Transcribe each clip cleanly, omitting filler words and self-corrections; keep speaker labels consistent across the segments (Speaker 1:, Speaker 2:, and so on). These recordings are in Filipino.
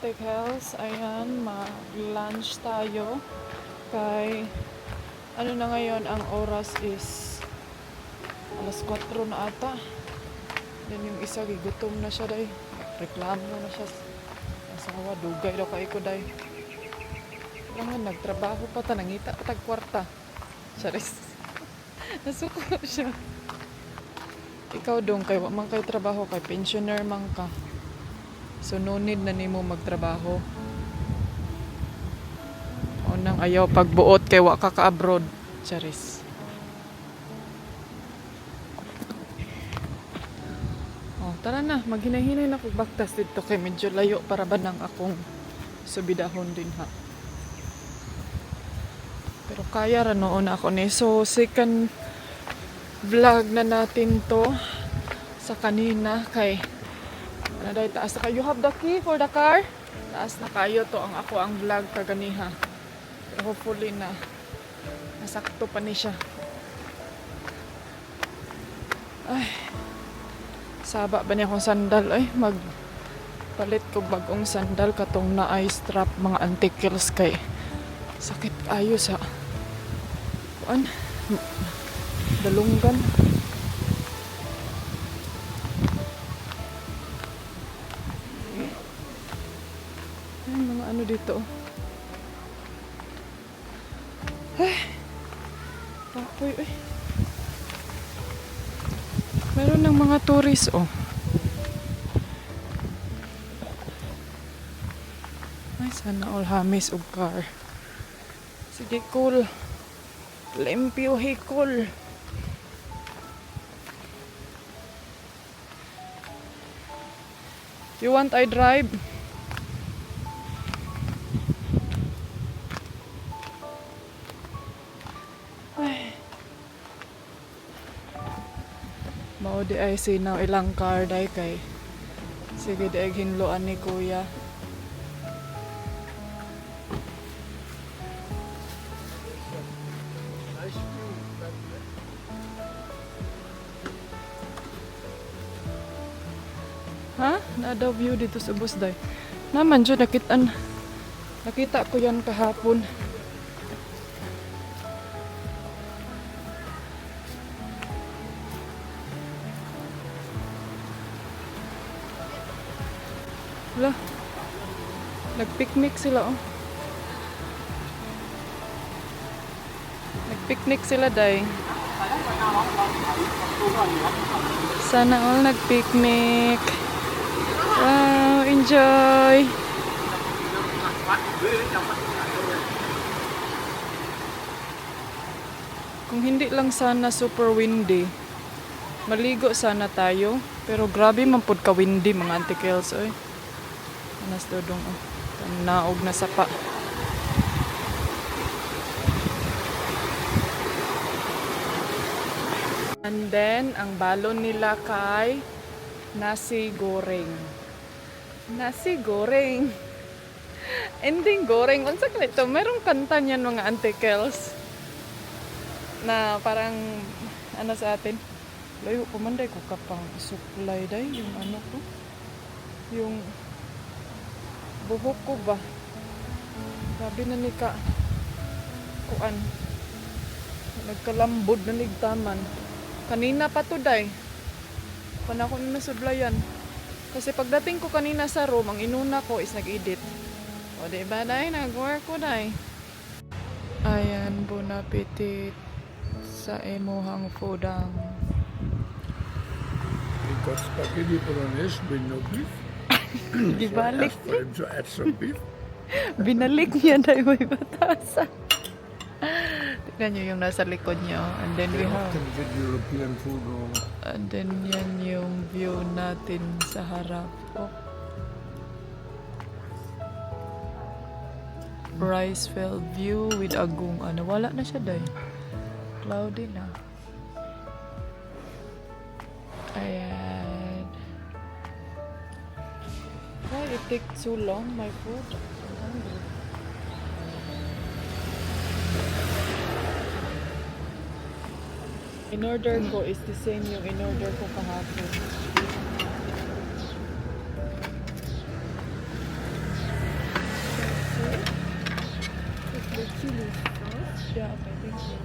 Speaker 1: Antique Health. Ayan, mag-lunch tayo. Kay, ano na ngayon, ang oras is alas 4 na ata. Yan yung isa, gigutom na siya day. Reklamo na siya. Asawa, dugay daw kay ko day. Kailangan nagtrabaho pa ta, nangita pa tagkwarta. Charis. Nasuko siya. Ikaw dong, kay man kay trabaho, kay pensioner man ka. So no need na nimo magtrabaho. Unang ayaw pagbuot kay wa ka ka-abroad. Charis. Oh, tara na, maghinahinay na kog baktas dito kay medyo layo para ba nang akong subidahon din ha. Pero kaya ra noon ako ni. So second vlog na natin to sa kanina kay naday taas na kayo. You have the key for the car? Taas na kayo to ang ako ang vlog kaganiha. Pero hopefully na nasakto pa ni siya. Ay, saba ba niya akong sandal? Ay, magpalit ko bagong sandal katong na ay strap mga antikils kay sakit ayo sa kuan dalunggan. Ay, mga ano dito. Ay, papoy, ay. Meron ng mga tourist, oh. Ay, sana all hamis og car. Sige, cool. Limpyo, hey, cool. You want I drive? Ay. Mao di ay sinaw ilang car day kay. Sige di ay hinloan ni kuya. Ha? Naadaw view dito sa bus day. Naman dyan, nakita ko yan kahapon. Wala. Nagpicnic sila, oh. Nagpicnic sila, day. Sana all nagpicnic. Wow, enjoy! Kung hindi lang sana super windy, maligo sana tayo. Pero grabe man pud ka windy mga antikels, oy. Anas dodong, oh. Naog na sapa. And then, ang balon nila kay nasi goreng. Nasi goreng. Ending goreng. Unsa ka nito? Merong kanta niyan mga antikels. Na parang ano sa atin. Layo ko man day ko kapang supply day. Yung ano ko. Yung buhok ko ba. Sabi na ni ka. Kuan. Nagkalambod na nigtaman. Kanina pa to day. Panako na nasudlayan. Kasi pagdating ko kanina sa room, ang inuna ko is nag-edit. O diba day, nag-work ko day. Ayan, bon appetit sa emuhang fudang.
Speaker 2: He got spaghetti bolognese with no beef.
Speaker 1: Gibalik.
Speaker 2: So I asked for him to add some beef.
Speaker 1: Binalik niya day may batasa. Tignan nyo yung nasa likod niya. And then we have...
Speaker 2: Often get European food wrong.
Speaker 1: And then yan yung view natin sa harap. Oh. Ricefield view with agong. Ano, wala na siya day. Cloudy na. Ayan. Why it take so long, my food? I'm hungry. In-order ko is the same yung in-order ko kahapon. siya. Okay, thank you.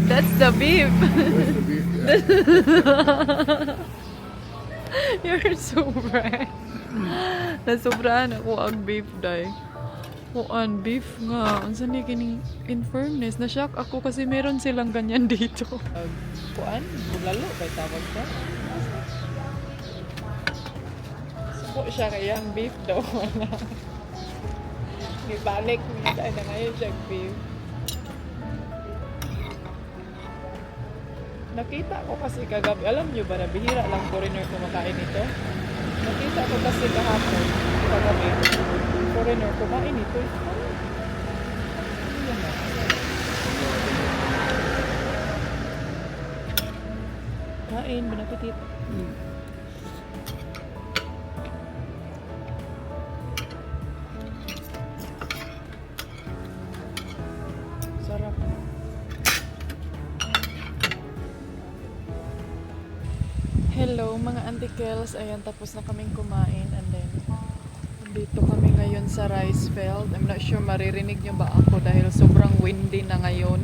Speaker 1: That's the beef.
Speaker 2: Where's the beef? Yeah.
Speaker 1: You're so bright. Nasobrahan ako ang beef, day. Kuan, beef nga. Ang saan kining in fairness, na-shock ako kasi meron silang ganyan dito. Kuan, bulalo, kay tawag ka. Suko siya kaya ang beef daw. Ibalik minsan na ngayon siya beef. Nakita ko kasi kagabi, alam nyo ba na bihira lang foreigner kumakain ito? Nakita ko kasi kahapon, kagabi, foreigner kumain ito. Ano yan na? Kain, bon appetit. Sarap. Hello mga antikels, ayan tapos na kaming kumain and then dito kami ngayon sa rice field. I'm not sure maririnig nyo ba ako dahil sobrang windy na ngayon.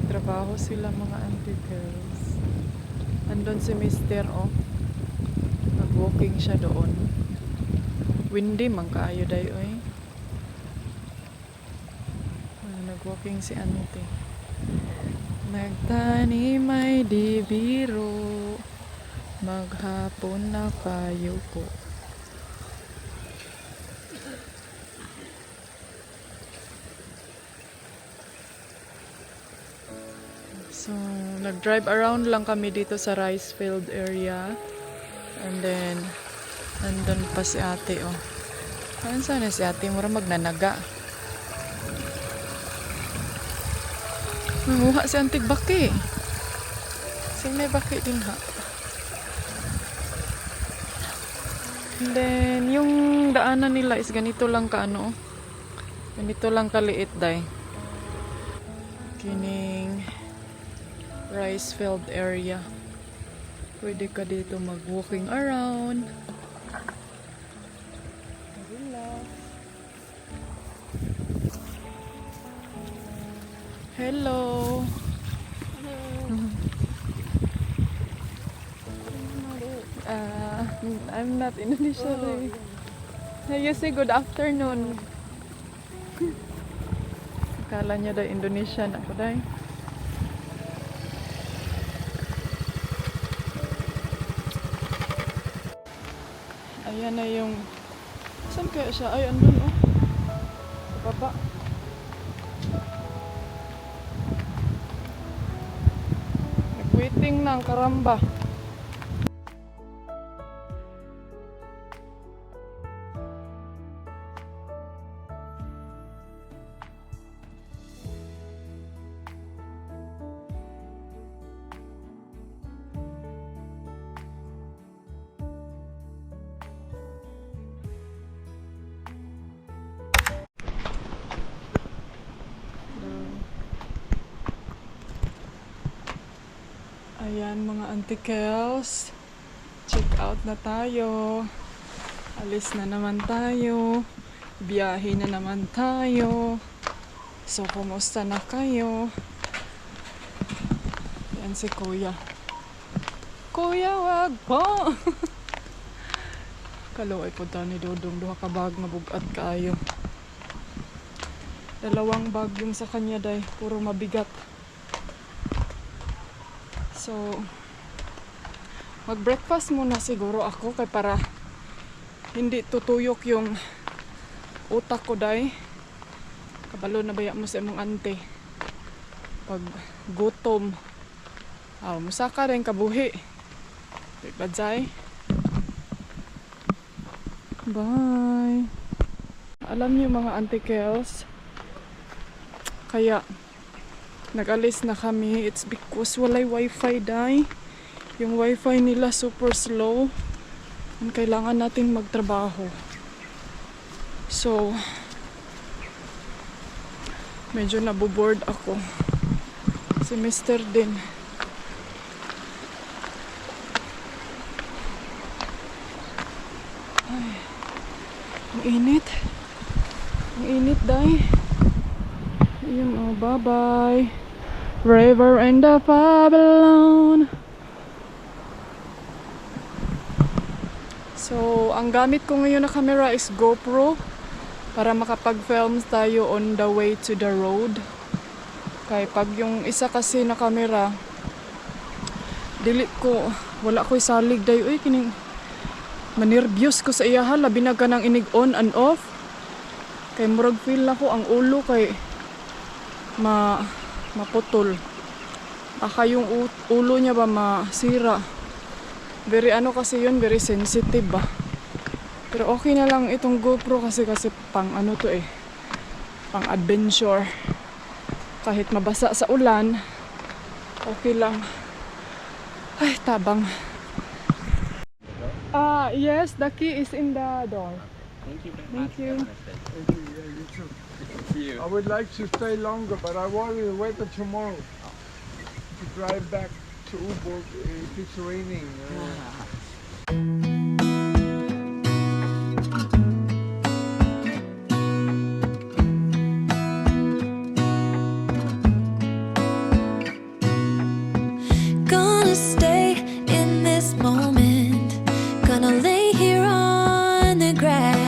Speaker 1: Trabaho sila mga antikels. Andun si Mister nag-walking siya doon. Windy man kaayo dayo nag-walking si Ante. Nagtanim ay di biro, maghapon na kayo po. So, nag-drive around lang kami dito sa rice field area. And then, nandun pa si ate, Ano sana si ate? Mura magnanaga. Nanguha si antig baki. Sing may baki din ha. And then, yung daanan nila is ganito lang ganito lang kaliit day. Kining rice field area. Pwede ka dito mag-walking around. Relax. Hello. I'm not Indonesian. You say good afternoon. Akala niya daw Indonesian ako daw. Ayan na yung... Saan kaya siya? Ay, andun baba. Nag-waiting ng karamba. Ayan mga antikels, check out na tayo, alis na naman tayo, biyahe na naman tayo. So kumusta na kayo? Yan si kuya. Kuya, wag po! Kaluoy po daw ni Dodong, duha ka bag mabugat kaayo. 2 bag yung sa kanya day, puro mabigat. So, mag-breakfast muna siguro ako kay para hindi tutuyok yung utak ko day. Kabalo na baya mo sa imong ante. Pag gutom, musaka rin kabuhi. Badzay. Bye. Alam niyo mga antikels, kaya nag-alis na kami. It's because walay wifi day. Yung wifi nila super slow. And kailangan nating magtrabaho. So, medyo naboboard ako. Si Mr. din. Ang init. Ang init, day. Ayun, oh, bye-bye. River and the Babylon. So, ang gamit ko ngayon na camera is GoPro para makapag-films tayo on the way to the road. Kaya pag yung isa kasi na camera, dili ko, wala ko'y salig dayo. Uy, kining manervyos ko sa iyaha, labi na ka nang inig on and off. Kay murag feel na ko ang ulo kay maputol. Baka yung ulo niya ba masira. Very ano kasi yun, very sensitive ba. Pero okay na lang itong GoPro kasi pang ano to eh. Pang adventure. Kahit mabasa sa ulan, okay lang. Ay, tabang. Yes, the key is in the door.
Speaker 3: Thank you very
Speaker 1: Thank
Speaker 3: much.
Speaker 1: you.
Speaker 2: I would like to stay longer, but I want to wait till tomorrow to drive back to Ubud if it's raining.
Speaker 4: Gonna stay in this moment. Gonna lay here on the grass.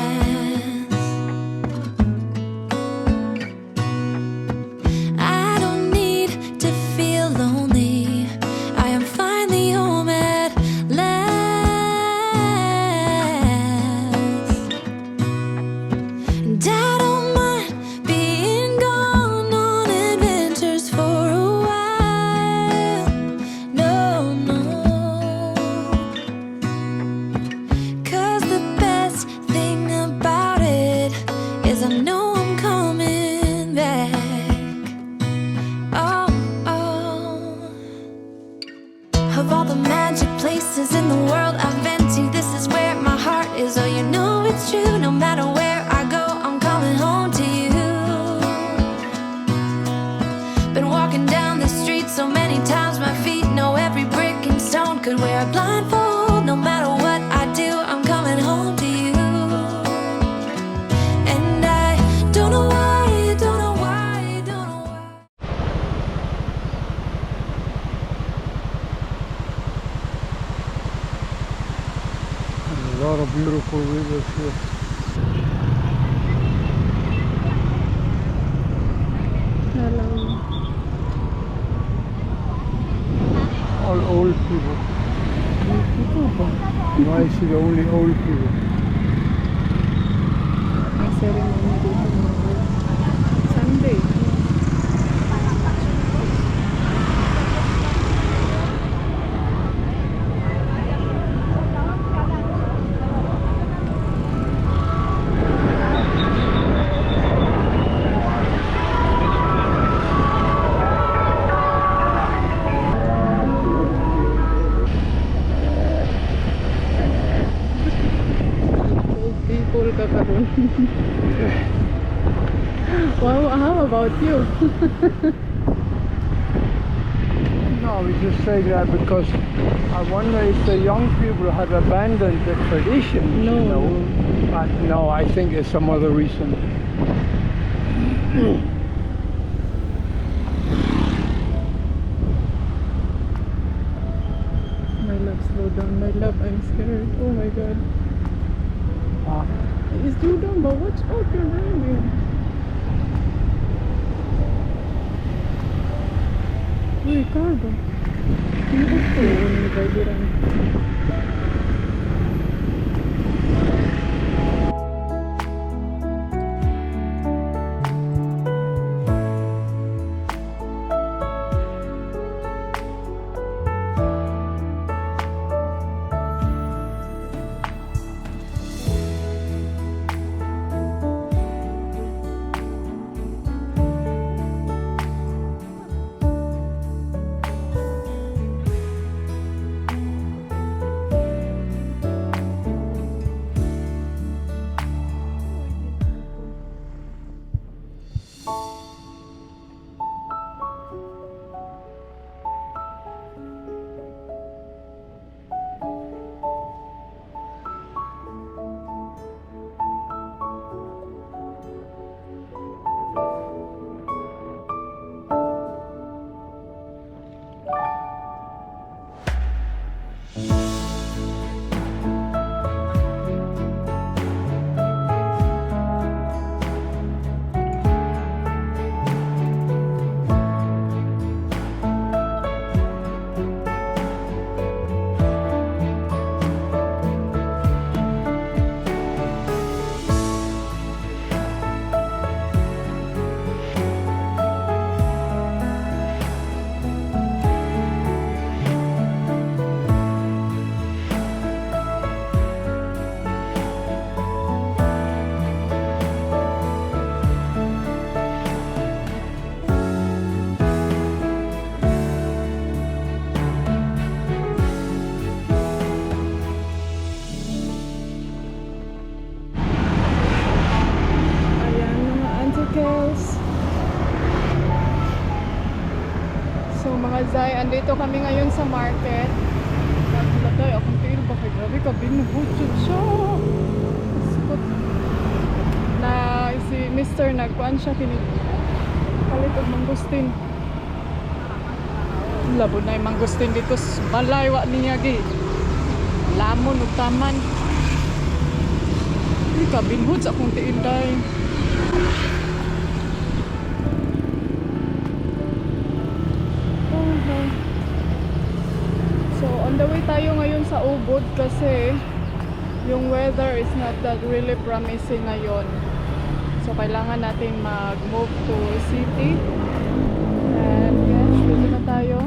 Speaker 4: I don't need to feel lonely. I am finally home at last. And I don't mind being gone on adventures for a while. No, no. 'Cause the best thing about it is I know I'm coming back. Oh, oh. Of all the magic places in the world I've been to, this is where my heart is. Oh, you know it's true. No matter where I go, I'm coming home to you. Been walking down the street so many times, my feet know every brick and stone. Could wear a blindfold, no matter what I do, I'm coming home to you. And I don't know why, don't know why, don't know why.
Speaker 2: A lot of beautiful rivers here.
Speaker 1: Hello.
Speaker 2: All old people.
Speaker 1: Ito ba?
Speaker 2: No, I see only old people.
Speaker 1: May ceremony dito. Sunday. Old people ka karon. Wow, how about you?
Speaker 2: No, we just say that because I wonder if the young people have abandoned the tradition.
Speaker 1: No.
Speaker 2: You know? But no, I think it's some other reason.
Speaker 1: My love, slow down. My love, I'm scared. Oh my god. Slow down, but watch out, you're raining. Uy, car ba? Hindi ko yung nagbibiran. nandito kami ngayon sa market. Naglatay akong tail ba kay grabe ka binuhutod siya. Iskot. Na si Mr. nagkuan siya kini. Palit og mangustin. Labo na yung mangustin dito sa balay wa niya gi. Lamon ug taman. Di ka binhud sa akong tail day. So on the way tayo ngayon sa Ubod kasi yung weather is not that really promising ngayon. So kailangan natin mag-move to city. And yes, dito na tayo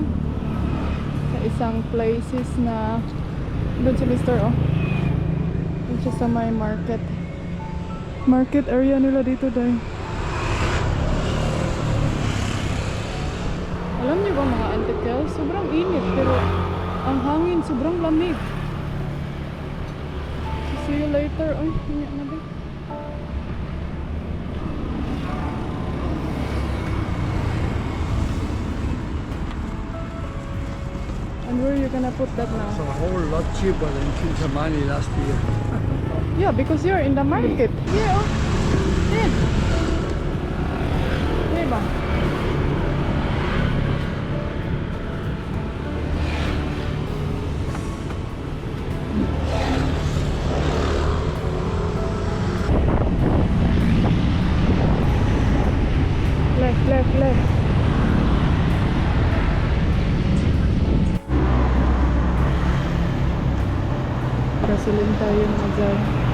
Speaker 1: sa isang places na doon si Mr. Oh. Doon siya sa may market. Market area nila dito dahil. Alam niyo ba mga antikel, sobrang init pero ang hangin sobrang lamig. So, see you later. Ay, hinga na ba? And where are you gonna put that now?
Speaker 2: It's a whole lot cheaper than Kintamani last year.
Speaker 1: Yeah, because you're in the market. Yeah, oh. Yeah. Diba? Left. Gasolin tayo mga dyan.